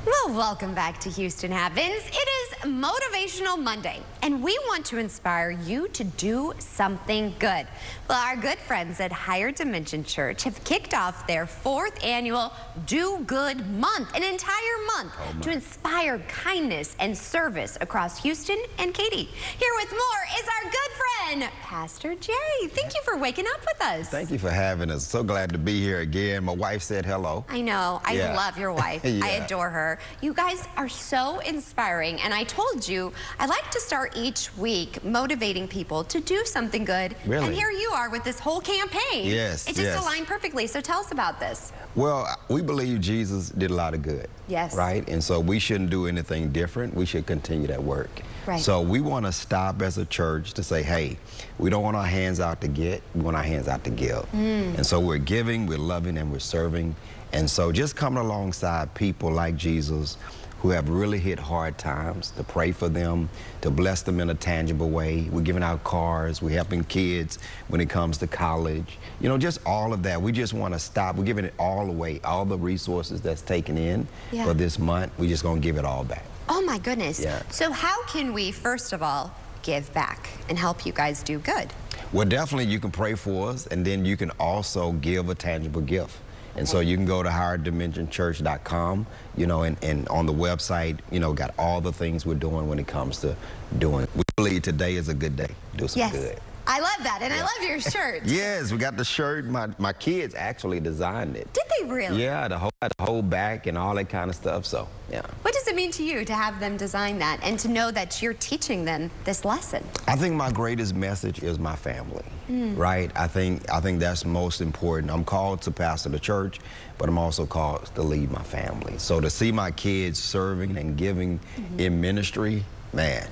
Well, welcome back to Houston Happens. It is Motivational Monday, and we want to inspire you to do something good. Well, our good friends at Higher Dimension Church have kicked off their 4th annual Do Good Month, an entire month to inspire kindness and service across Houston and Katy. Here with more is our good friend, Pastor Jerry. Thank you for waking up with us. Thank you for having us. So glad to be here again. My wife said hello. I know. I Yeah. love your wife. I Yeah. adore her. You guys are so inspiring, and I told you I like to start each week motivating people to do something good. Really? And here you are with this whole campaign. Yes, It just yes. aligned perfectly. So tell us about this. Well, we believe Jesus did a lot of good. Yes. Right? And so we shouldn't do anything different. We should continue that work. Right. So we want to stop as a church to say, hey, we don't want our hands out to get, we want our hands out to give. And so we're giving, we're loving, and we're serving. And so just coming alongside people like Jesus who have really hit hard times, to pray for them, to bless them in a tangible way. We're giving out cars, we're helping kids when it comes to college. You know, just all of that. We just want to stop. We're giving it all away, all the resources that's taken in for this month. We're just going to give it all back. Oh my goodness. Yeah. So how can we, first of all, give back and help you guys do good? Well, definitely you can pray for us, and then you can also give a tangible gift. And so you can go to higherdimensionchurch.com, you know, and on the website, you know, got all the things we're doing when it comes to doing. We believe today is a good day. Do some good. I love that, and I love your shirt. Yes, we got the shirt. My kids actually designed it. Did they really? Yeah, the whole back and all that kind of stuff, so, yeah. What does it mean to you to have them design that and to know that you're teaching them this lesson? I think my greatest message is my family, right? I think that's most important. I'm called to pastor the church, but I'm also called to lead my family. So to see my kids serving and giving in ministry, man,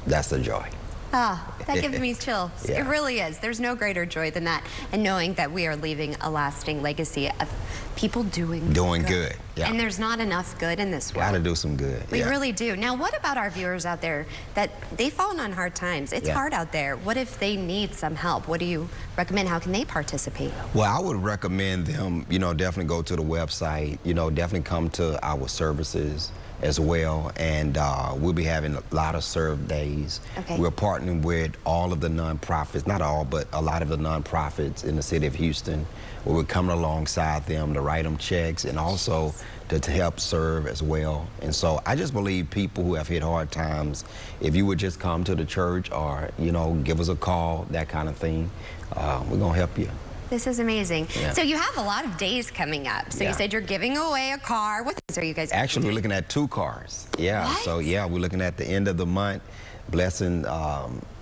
that's a joy. Ah, that gives me chills. Yeah. It really is. There's no greater joy than that. And knowing that we are leaving a lasting legacy of people doing good. Yeah. And there's not enough good in this world. Gotta do some good. We really do. Now, what about our viewers out there that they've fallen on hard times? It's hard out there. What if they need some help? What do you recommend? How can they participate? Well, I would recommend them, you know, definitely go to the website, you know, definitely come to our services as well, and we'll be having a lot of serve days. We're partnering with all of the nonprofits, not all, but a lot of the nonprofits in the city of Houston, where we're coming alongside them to write them checks and also to help serve as well. And so I just believe people who have hit hard times, if you would just come to the church or, you know, give us a call, that kind of thing, we're gonna help you. This is amazing. Yeah. So you have a lot of days coming up. So you said you're giving away a car. What things are you guys Actually, we're looking at 2 cars. Yeah. What? So yeah, we're looking at the end of the month, blessing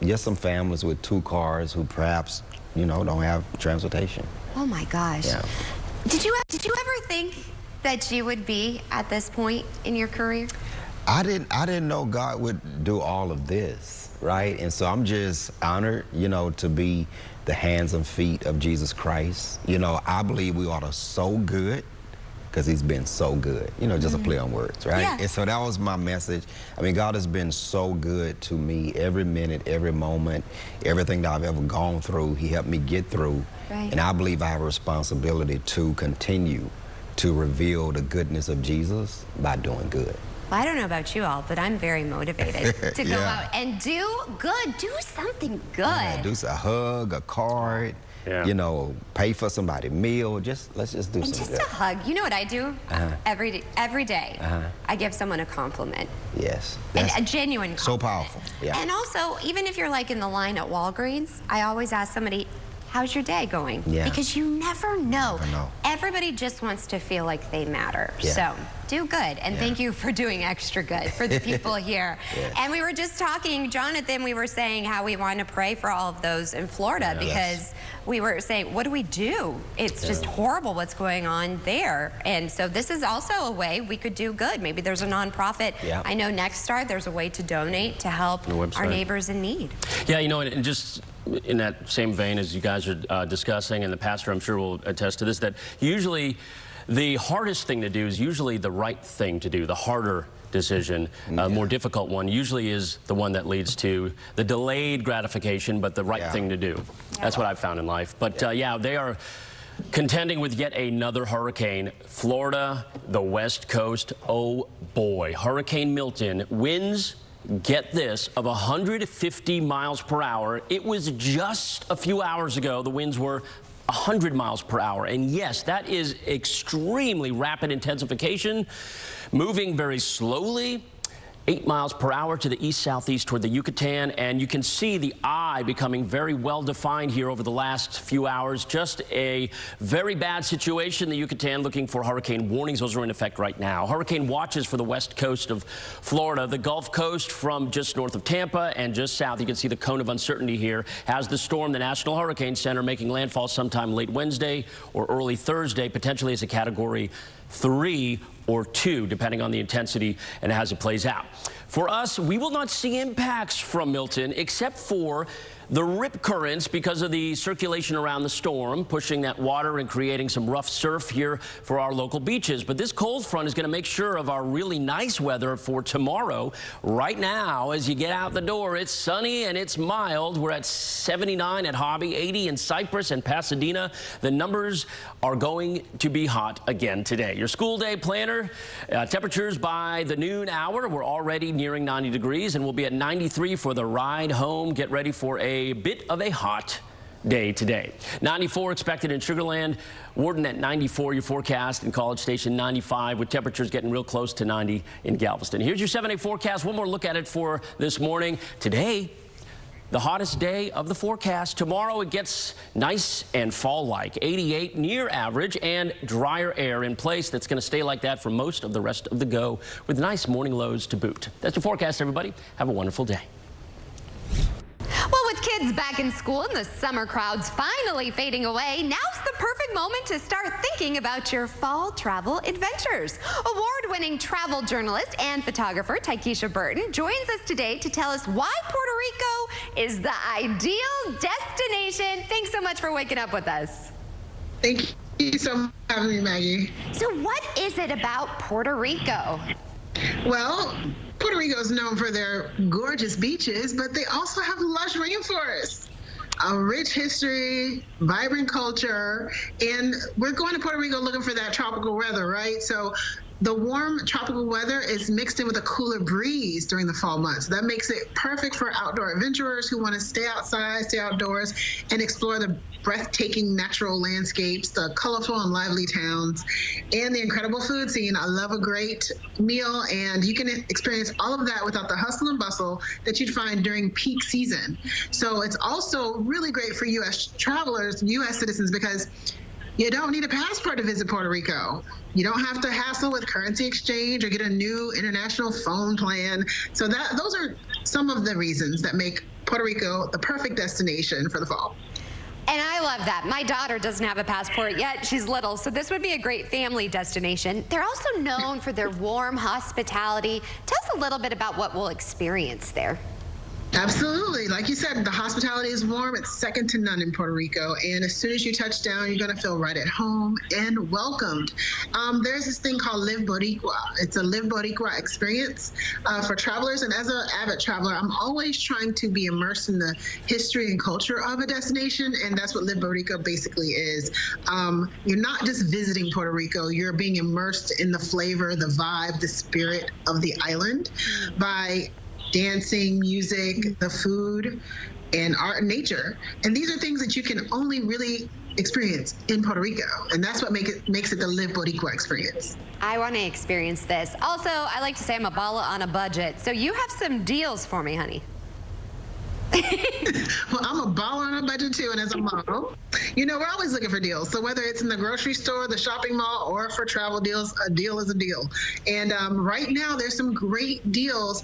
just some families with 2 cars who perhaps, you know, don't have transportation. Oh my gosh. Yeah. Did you ever think that you would be at this point in your career? I didn't know God would do all of this, right? And so I'm just honored, you know, to be the hands and feet of Jesus Christ. You know, I believe we are so good because he's been so good. You know, just a play on words, right? Yeah. And so that was my message. I mean, God has been so good to me every minute, every moment, everything that I've ever gone through, he helped me get through. Right. And I believe I have a responsibility to continue to reveal the goodness of Jesus by doing good. Well, I don't know about you all, but I'm very motivated to go Yeah. out and do good. Do something good. Yeah, do a hug, a card, you know, pay for somebody's meal. Let's just do And something just good. a hug. You know what I do? Every day, I give someone a compliment. Yes. And That's a genuine compliment. so powerful. Yeah. And also, even if you're like in the line at Walgreens, I always ask somebody, how's your day going? Yeah. Because you never know. Never know. Everybody just wants to feel like they matter. Yeah. So do good. And thank you for doing extra good for the people here. Yeah. And we were just talking, Jonathan, we were saying how we want to pray for all of those in Florida because we were saying, what do we do? It's just horrible what's going on there. And so this is also a way we could do good. Maybe there's a nonprofit. Yeah. I know Next Star, there's a way to donate to help The website. our neighbors in need. Yeah, you know, and just in that same vein as you guys are discussing, and the pastor I'm sure will attest to this, that usually The hardest thing to do is usually the right thing to do. The harder decision, more difficult one, usually is the one that leads to the delayed gratification, but the right thing to do. That's what I've found in life. But yeah, they are contending with yet another hurricane. Florida, the West Coast, oh boy. Hurricane Milton, winds, get this, of 150 miles per hour. It was just a few hours ago the winds were 100 miles per hour. And yes, that is extremely rapid intensification, moving very slowly. 8 miles per hour to the east-southeast toward the Yucatan, and you can see the eye becoming very well defined here over the last few hours. Just a very bad situation. The Yucatan looking for hurricane warnings. Those are in effect right now. Hurricane watches for the west coast of Florida. The Gulf Coast from just north of Tampa and just south. You can see the cone of uncertainty here. Has the storm, the National Hurricane Center, making landfall sometime late Wednesday or early Thursday, potentially as a Category 3 or 2, depending on the intensity and as it plays out. For us, we will not see impacts from Milton except for the rip currents because of the circulation around the storm, pushing that water and creating some rough surf here for our local beaches. But this cold front is going to make sure of our really nice weather for tomorrow. Right now, as you get out the door, it's sunny and it's mild. We're at 79 at Hobby, 80 in Cypress and Pasadena. The numbers are going to be hot again today. Your school day planner, temperatures by the noon hour, we're already nearing 90 degrees and we'll be at 93 for the ride home. Get ready for a bit of a hot day today. 94 expected in Sugar Land, Warden at 94, your forecast, in College Station 95, with temperatures getting real close to 90 in Galveston. Here's your 7-day forecast. One more look at it for this morning. Today, the hottest day of the forecast. Tomorrow it gets nice and fall-like, 88 near average, and drier air in place. That's going to stay like that for most of the rest of the go, with nice morning lows to boot. That's your forecast, everybody. Have a wonderful day. Well, with kids back in school and the summer crowds finally fading away, now's the perfect moment to start thinking about your fall travel adventures. Award-winning travel journalist and photographer Tykesha Burton joins us today to tell us why Puerto Rico is the ideal destination. Thanks so much for waking up with us. Thank you so much for having me, Maggie. So what is it about Puerto Rico? Well, Puerto Rico is known for their gorgeous beaches, but they also have lush rainforests, a rich history, vibrant culture, and we're going to Puerto Rico looking for that tropical weather, right? So the warm tropical weather is mixed in with a cooler breeze during the fall months. That makes it perfect for outdoor adventurers who want to stay outside, stay outdoors, and explore the breathtaking natural landscapes, the colorful and lively towns, and the incredible food scene. I love a great meal, and you can experience all of that without the hustle and bustle that you'd find during peak season. So it's also really great for U.S. travelers, U.S. citizens, because you don't need a passport to visit Puerto Rico. You don't have to hassle with currency exchange or get a new international phone plan. So those are some of the reasons that make Puerto Rico the perfect destination for the fall. And I love that. My daughter doesn't have a passport yet. She's little, so this would be a great family destination. They're also known for their warm hospitality. Tell us a little bit about what we'll experience there. Absolutely. Like you said, the hospitality is warm. It's second to none in Puerto Rico. And as soon as you touch down, you're going to feel right at home and welcomed. There's this thing called Live Boricua. It's a Live Boricua experience for travelers. And as an avid traveler, I'm always trying to be immersed in the history and culture of a destination. And that's what Live Boricua basically is. You're not just visiting Puerto Rico. You're being immersed in the flavor, the vibe, the spirit of the island by dancing, music, the food, and art and nature. And these are things that you can only really experience in Puerto Rico. And that's what makes it the Live Boricua experience. I want to experience this. Also, I like to say I'm a balla on a budget. So you have some deals for me, honey. Well, I'm a baller on a budget too, and as a mom, you know, we're always looking for deals. So whether it's in the grocery store, the shopping mall, or for travel deals, a deal is a deal. And right now, there's some great deals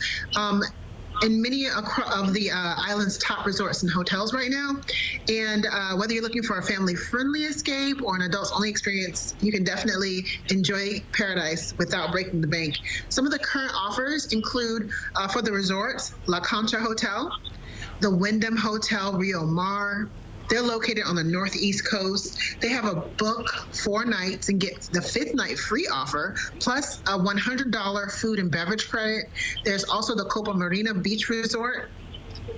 in many of the island's top resorts and hotels right now. And whether you're looking for a family-friendly escape or an adults-only experience, you can definitely enjoy paradise without breaking the bank. Some of the current offers include, for the resorts, La Concha Hotel, the Wyndham Hotel Rio Mar, They're located on the Northeast Coast. They have a book 4 nights and get the 5th night free offer, plus a $100 food and beverage credit. There's also the Copa Marina Beach Resort.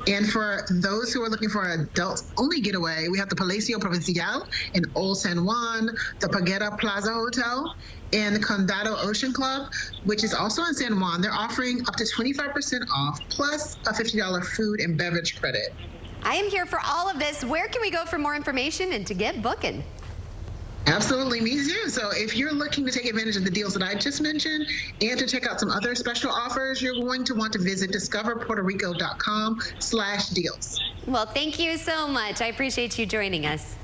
And for those who are looking for an adults-only getaway, we have the Palacio Provincial in Old San Juan, the Paguera Plaza Hotel, and the Condado Ocean Club, which is also in San Juan. They're offering up to 25% off, plus a $50 food and beverage credit. I am here for all of this. Where can we go for more information and to get booking? Absolutely, me too. So if you're looking to take advantage of the deals that I just mentioned and to check out some other special offers, you're going to want to visit discoverpuertorico.com/deals. Well, thank you so much. I appreciate you joining us.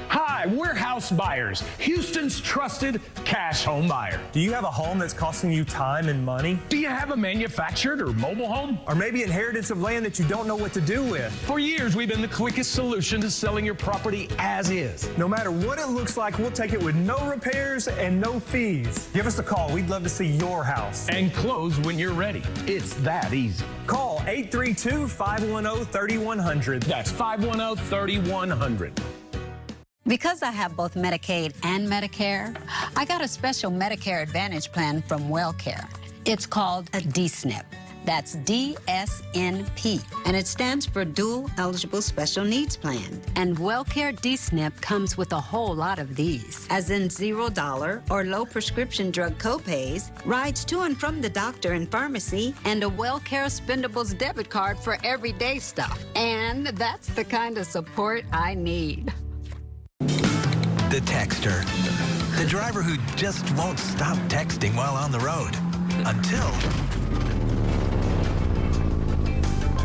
Hi, we're House Buyers, Houston's trusted cash home buyer. Do you have a home that's costing you time and money? Do you have a manufactured or mobile home? Or maybe inheritance of land that you don't know what to do with? For years, we've been the quickest solution to selling your property as is. No matter what it looks like, we'll take it with no repairs and no fees. Give us a call. We'd love to see your house. And close when you're ready. It's that easy. Call 832-510-3100. That's 510-3100. Because I have both Medicaid and Medicare, I got a special Medicare Advantage plan from WellCare. It's called a DSNP. That's DSNP, and it stands for Dual Eligible Special Needs Plan. And WellCare DSNP comes with a whole lot of these, as in $0 or low prescription drug copays, rides to and from the doctor and pharmacy, and a WellCare Spendables debit card for everyday stuff. And that's the kind of support I need. The texter. The driver who just won't stop texting while on the road. Until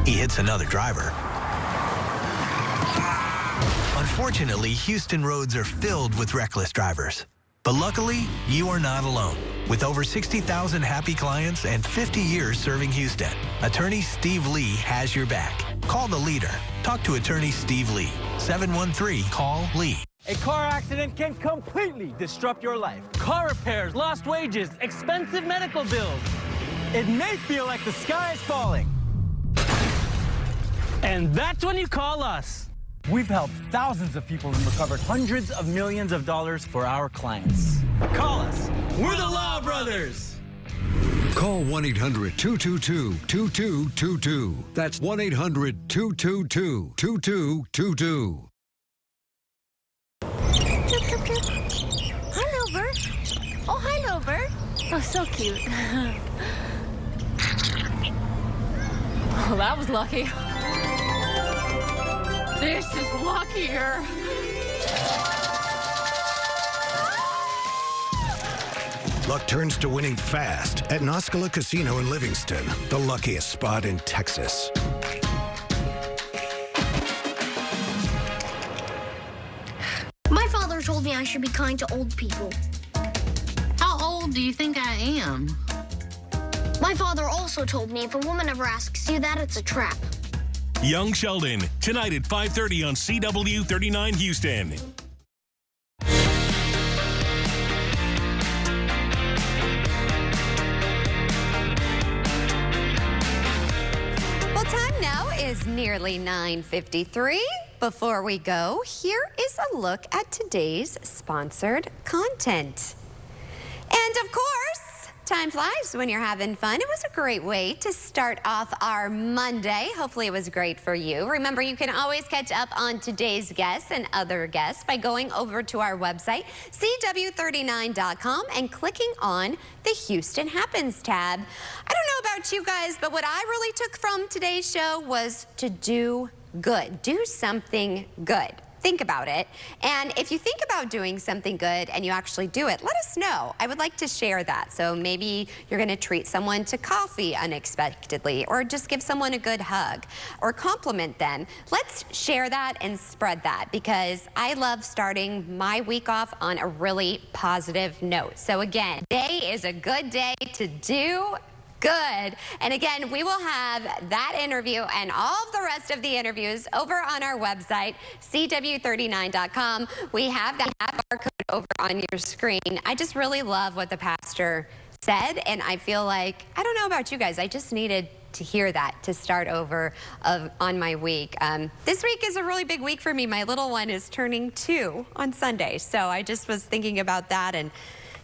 he hits another driver. Unfortunately, Houston roads are filled with reckless drivers. But luckily, you are not alone. With over 60,000 happy clients and 50 years serving Houston, Attorney Steve Lee has your back. Call the leader. Talk to Attorney Steve Lee. 713-CALL-LEE. A car accident can completely disrupt your life. Car repairs, lost wages, expensive medical bills. It may feel like the sky is falling. And that's when you call us. We've helped thousands of people and recovered hundreds of millions of dollars for our clients. Call us. We're the Law Brothers. Call 1-800-222-2222. That's 1-800-222-2222. Hello, Bert. Oh, hello, Bert. Oh, so cute. Oh, that was lucky. This is luckier. Luck turns to winning fast at Noscala Casino in Livingston, the luckiest spot in Texas. My father told me I should be kind to old people. How old do you think I am? My father also told me if a woman ever asks you that, it's a trap. Young Sheldon, tonight at 5:30 on CW 39 Houston. Well, time now is nearly 9:53. Before we go, here is a look at today's sponsored content. And of course, time flies when you're having fun. It was a great way to start off our Monday. Hopefully it was great for you. Remember, you can always catch up on today's guests and other guests by going over to our website, CW39.com, and clicking on the Houston Happens tab. I don't know about you guys, but what I really took from today's show was to do good. Do something good. Think about it. And if you think about doing something good and you actually do it, let us know. I would like to share that. So maybe you're going to treat someone to coffee unexpectedly, or just give someone a good hug, or compliment them. Let's share that and spread that, because I love starting my week off on a really positive note. So again, today is a good day to do good. And again, we will have that interview and all of the rest of the interviews over on our website, CW39.com. We have that barcode over on your screen. I just really love what the pastor said, and I feel like, I don't know about you guys, I just needed to hear that, to start over on my week. This week is a really big week for me. My little one is turning 2 on Sunday, so I just was thinking about that, and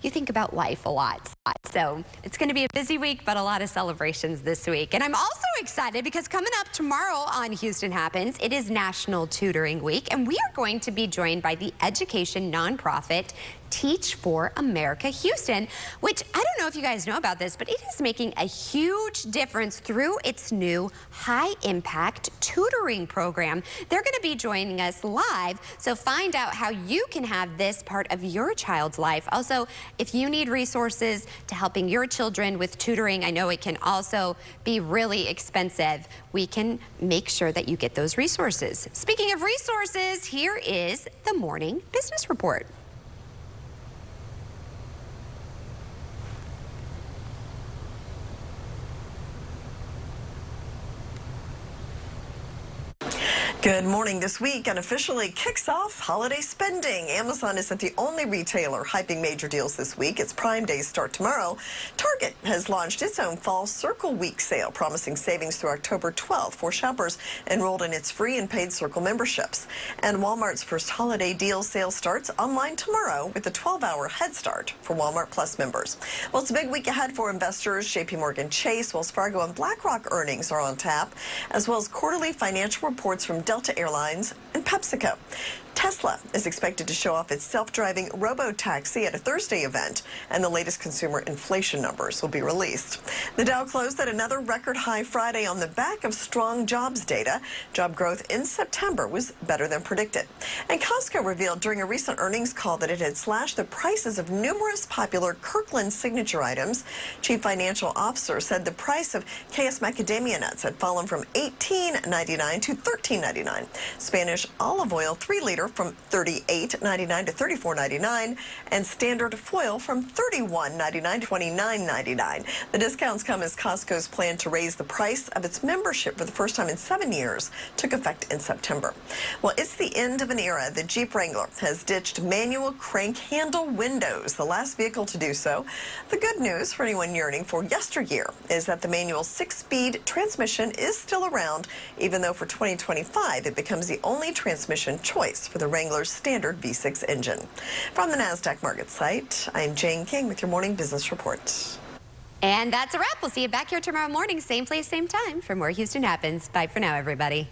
you think about life a lot. So it's going to be a busy week, but a lot of celebrations this week. And I'm also excited because coming up tomorrow on Houston Happens, it is National Tutoring Week, and we are going to be joined by the education nonprofit Teach for America Houston, which I don't know if you guys know about this, but it is making a huge difference through its new high-impact tutoring program. They're going to be joining us live, so find out how you can have this part of your child's life. Also, if you need resources to helping your children with tutoring, I know it can also be really expensive. We can make sure that you get those resources. Speaking of resources, here is the Morning Business Report. Good morning. This week unofficially kicks off holiday spending. Amazon isn't the only retailer hyping major deals this week. Its Prime Days start tomorrow. Target has launched its own Fall Circle Week sale, promising savings through October 12th for shoppers enrolled in its free and paid Circle memberships. And Walmart's first holiday deal sale starts online tomorrow with a 12-hour head start for Walmart Plus members. Well, it's a big week ahead for investors. JPMorgan Chase, Wells Fargo, and BlackRock earnings are on tap, as well as quarterly financial reports from Delta Airlines and PepsiCo. Tesla is expected to show off its self-driving robo-taxi at a Thursday event, and the latest consumer inflation numbers will be released. The Dow closed at another record high Friday on the back of strong jobs data. Job growth in September was better than predicted. And Costco revealed during a recent earnings call that it had slashed the prices of numerous popular Kirkland signature items. Chief Financial Officer said the price of KS macadamia nuts had fallen from $18.99 to $13.99. Spanish olive oil 3-liter from $38.99 to $34.99, and standard foil from $31.99 to $29.99. The discounts come as Costco's plan to raise the price of its membership for the first time in 7 years took effect in September. Well, it's the end of an era. The Jeep Wrangler has ditched manual crank handle windows, the last vehicle to do so. The good news for anyone yearning for yesteryear is that the manual 6-speed transmission is still around, even though for 2025 it becomes the only transmission choice for the Wrangler's standard V6 engine. From the NASDAQ market site, I'm Jane King with your Morning Business Report. And that's a wrap. We'll see you back here tomorrow morning, same place, same time, for more Houston Happens. Bye for now, everybody.